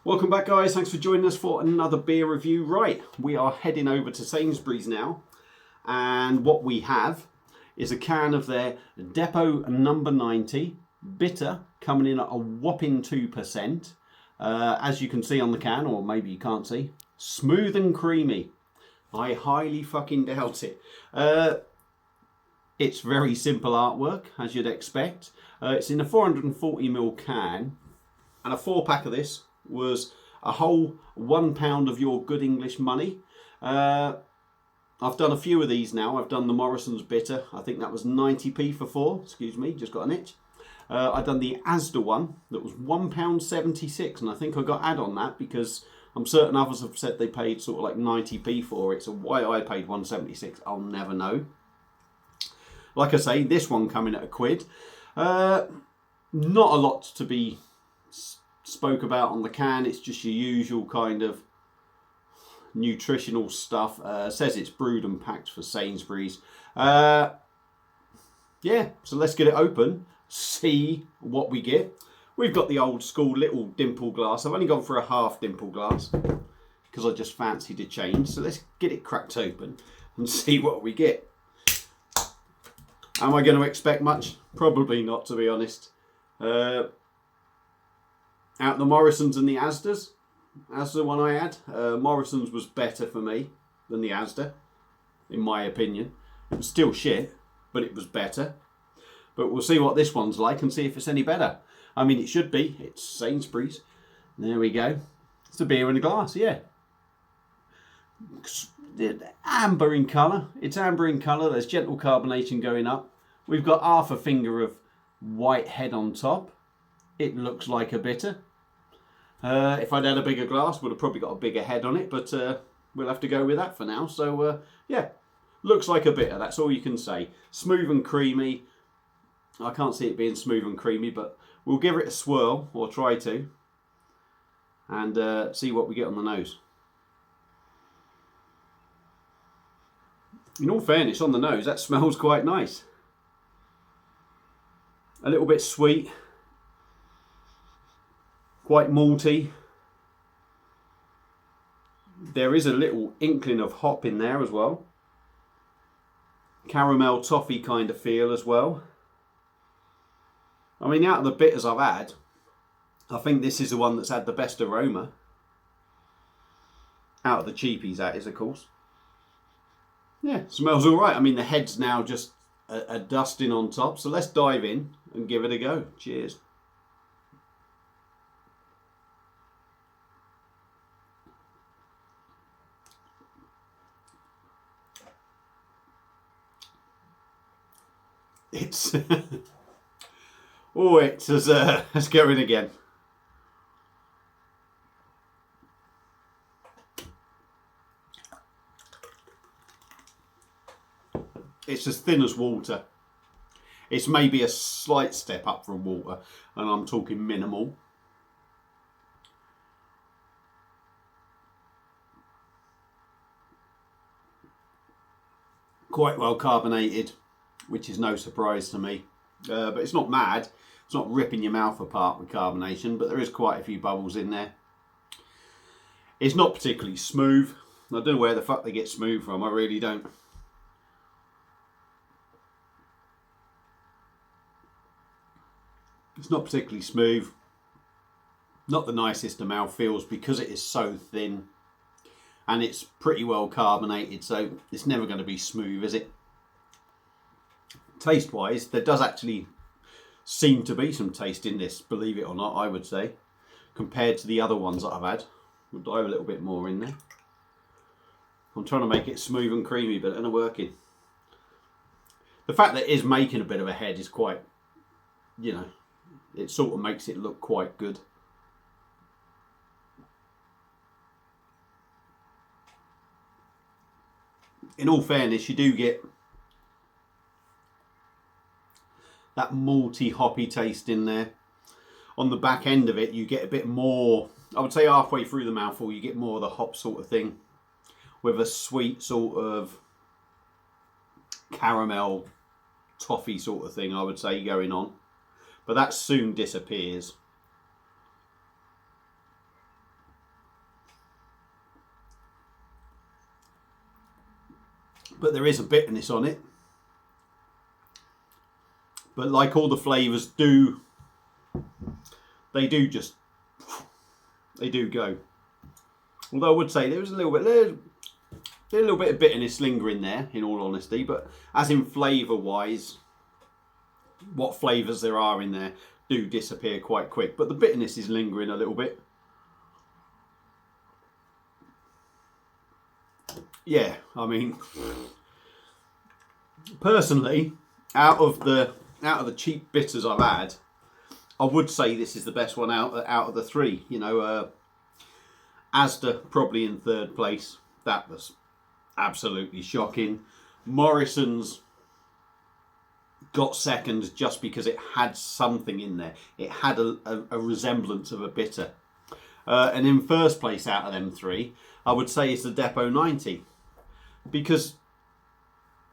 Welcome back, guys. Thanks for joining us for another beer review. Right, we are heading over to Sainsbury's now, and what we have is a can of their Depot number 90 bitter, coming in at a whopping 2%. As you can see on the can, or maybe you can't see, smooth and creamy. I highly fucking doubt it. It's very simple artwork, as you'd expect. It's in a 440ml can, and a 4-pack of this was a whole £1 of your good English money. I've done a few of these now. I've done the Morrison's Bitter. I think that was 90p for 4. Excuse me, just got an itch. I've done the Asda one that was £1.76, and I think I got ad on that because I'm certain others have said they paid sort of like 90p for it. So why I paid £1.76, I'll never know. Like I say, this one coming at £1. Not a lot to be spoke about on the can. It's just your usual kind of nutritional stuff. Says it's brewed and packed for Sainsbury's. Yeah, so let's get it open, see what we get. We've got the old school little dimple glass. I've only gone for a half dimple glass because I just fancied a change. So let's get it cracked open and see what we get. Am I going to expect much? Probably not, to be honest. Out the Morrison's and the Asda's. Asda one I had. Morrison's was better for me than the Asda, in my opinion. It was still shit, but it was better. But we'll see what this one's like and see if it's any better. I mean, it should be. It's Sainsbury's. There we go. It's a beer in a glass, yeah. Amber in colour. It's amber in colour. There's gentle carbonation going up. We've got half a finger of white head on top. It looks like a bitter. If I'd had a bigger glass, would have probably got a bigger head on it, but we'll have to go with that for now. So, yeah, looks like a bitter. That's all you can say. Smooth and creamy. I can't see it being smooth and creamy, but we'll give it a swirl, or try to, and see what we get on the nose. In all fairness, on the nose, that smells quite nice. A little bit sweet. Quite malty. There is a little inkling of hop in there as well. Caramel toffee kind of feel as well. I mean, out of the bitters I've had, I think this is the one that's had the best aroma. Out of the cheapies, that is, of course. Yeah, smells all right. I mean, the head's now just a dusting on top. So let's dive in and give it a go. Cheers. It's oh, it's as going again. It's as thin as water. It's maybe a slight step up from water, and I'm talking minimal. Quite well carbonated, which is no surprise to me. But it's not mad. It's not ripping your mouth apart with carbonation, but there is quite a few bubbles in there. It's not particularly smooth. I don't know where the fuck they get smooth from. I really don't. It's not particularly smooth. Not the nicest of mouthfeels because it is so thin. And it's pretty well carbonated, so it's never going to be smooth, is it? Taste-wise, there does actually seem to be some taste in this, believe it or not, I would say, compared to the other ones that I've had. We'll dive a little bit more in there. I'm trying to make it smooth and creamy, but it's not working. The fact that it is making a bit of a head is quite, you know, it sort of makes it look quite good. In all fairness, you do get that malty, hoppy taste in there. On the back end of it, you get a bit more, I would say halfway through the mouthful, you get more of the hop sort of thing with a sweet sort of caramel toffee sort of thing, I would say, going on. But that soon disappears. but there is a bitterness on it. But like all the flavours do, they do go. Although I would say there's a little bit of bitterness lingering there, in all honesty. But as in flavour-wise, what flavours there are in there do disappear quite quick. But the bitterness is lingering a little bit. Yeah, I mean, personally, out of the cheap bitters I've had, I would say this is the best one out of the three. You know, Asda probably in third place. That was absolutely shocking. Morrison's got second just because it had something in there. It had a resemblance of a bitter. And in first place out of them three, I would say it's the Depot 90. Because,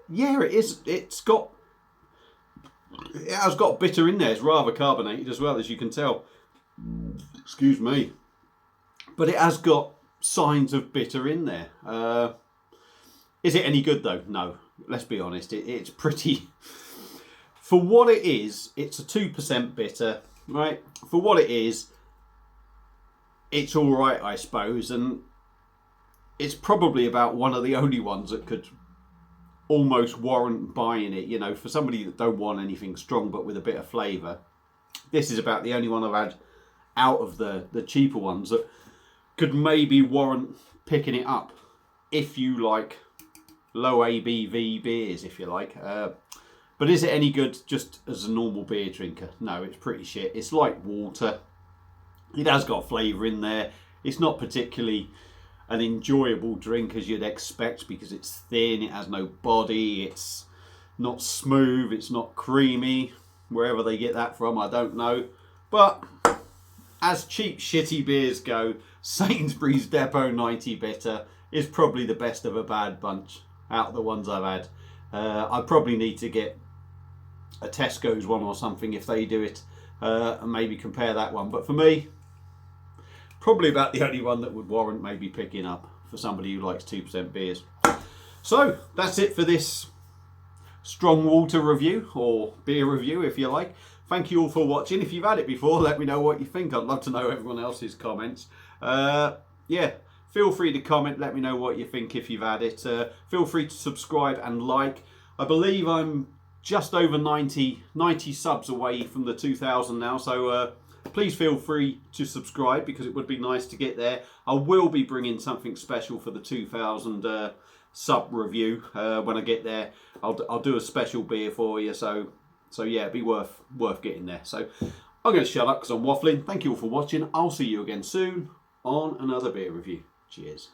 yeah, it is. It has got bitter in there. It's rather carbonated as well, as you can tell. Excuse me. But it has got signs of bitter in there. Is it any good though? No. Let's be honest. It's pretty... For what it is, it's a 2% bitter, right? For what it is, it's all right, I suppose. And it's probably about one of the only ones that could almost warrant buying it. You know, for somebody that don't want anything strong but with a bit of flavour, this is about the only one I've had out of the cheaper ones that could maybe warrant picking it up if you like low ABV beers, if you like. But is it any good just as a normal beer drinker? No, it's pretty shit. It's like water. It has got flavour in there. It's not particularly an enjoyable drink as you'd expect because it's thin, it has no body, it's not smooth, it's not creamy. Wherever they get that from, I don't know. But as cheap shitty beers go, Sainsbury's Depot 90 Bitter is probably the best of a bad bunch out of the ones I've had. I probably need to get a Tesco's one or something if they do it, and maybe compare that one. But for me, probably about the only one that would warrant maybe picking up for somebody who likes 2% beers. So that's it for this strong water review, or beer review if you like. Thank you all for watching. If you've had it before, let me know what you think. I'd love to know everyone else's comments. Yeah, feel free to comment, let me know what you think if you've had it. Feel free to subscribe and like. I believe I'm just over 90 subs away from the 2,000 now, so please feel free to subscribe because it would be nice to get there. I will be bringing something special for the 2,000 sub review when I get there. I'll do a special beer for you, so yeah, it'd be worth getting there. So I'm going to shut up because I'm waffling. Thank you all for watching. I'll see you again soon on another beer review. Cheers.